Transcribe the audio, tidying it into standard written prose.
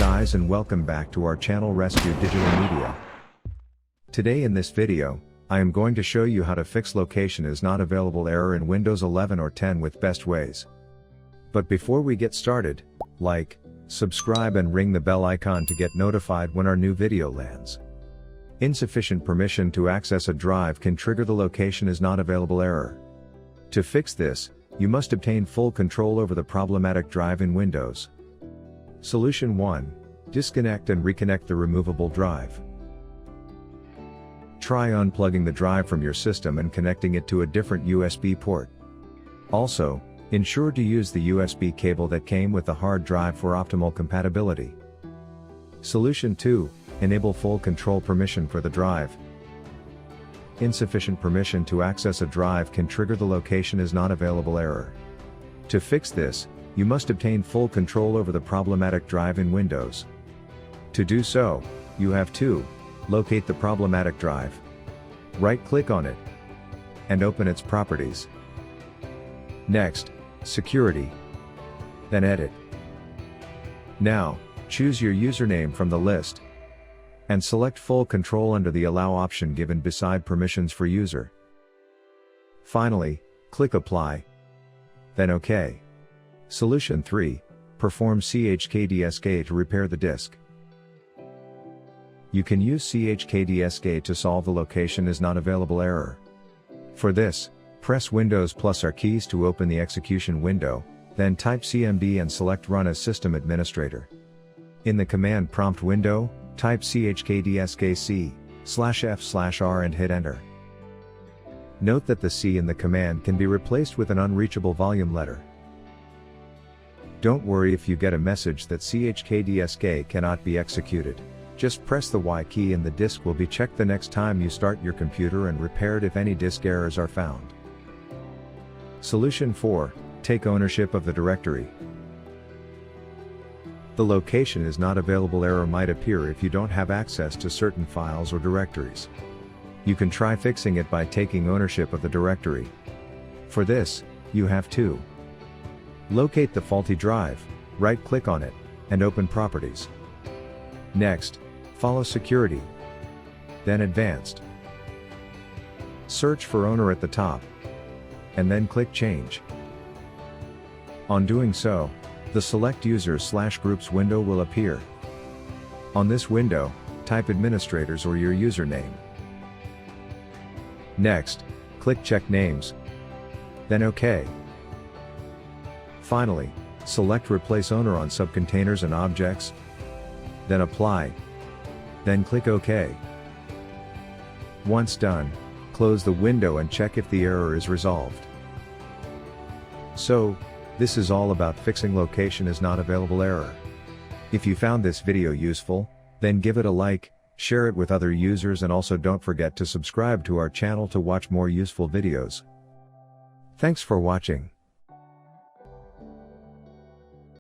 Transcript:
guys, and welcome back to our channel Rescue Digital Media. Today in this video, I am going to show you how to fix location is not available error in Windows 11 or 10 with best ways. But before we get started, like, subscribe and ring the bell icon to get notified when our new video lands. Insufficient permission to access a drive can trigger the location is not available error. To fix this, you must obtain full control over the problematic drive in Windows. Solution 1. Disconnect and reconnect the removable drive. Try unplugging the drive from your system and connecting it to a different USB port. Also, ensure to use the USB cable that came with the hard drive for optimal compatibility. Solution 2. Enable full control permission for the drive. Insufficient permission to access a drive can trigger the location is not available error. To fix this, you must obtain full control over the problematic drive in Windows. To do so, you have to locate the problematic drive, right-click on it, and open its properties. Next, Security. Then Edit. Now, choose your username from the list, and select Full Control under the Allow option given beside Permissions for User. Finally, click Apply. Then OK. Solution 3. Perform CHKDSK to repair the disk. You can use CHKDSK to solve the location is not available error. For this, press Windows plus R keys to open the execution window, then type CMD and select Run as System Administrator. In the command prompt window, type CHKDSK/F/R and hit Enter. Note that the C in the command can be replaced with an unreachable volume letter. Don't worry if you get a message that CHKDSK cannot be executed. Just press the Y key and the disk will be checked the next time you start your computer and repaired if any disk errors are found. Solution 4. Take ownership of the directory. The location is not available error might appear if you don't have access to certain files or directories. You can try fixing it by taking ownership of the directory. For this, you have to locate the faulty drive, right-click on it, and open Properties. Next, follow Security. Then Advanced. Search for Owner at the top, and then click Change. On doing so, the Select Users/Groups window will appear. On this window, type Administrators or your username. Next, click Check Names. Then OK. Finally, select Replace Owner on subcontainers and objects. Then Apply. Then click OK. Once done, close the window and check if the error is resolved. So, this is all about fixing location is not available error. If you found this video useful, then give it a like, share it with other users, and also don't forget to subscribe to our channel to watch more useful videos. Thanks for watching.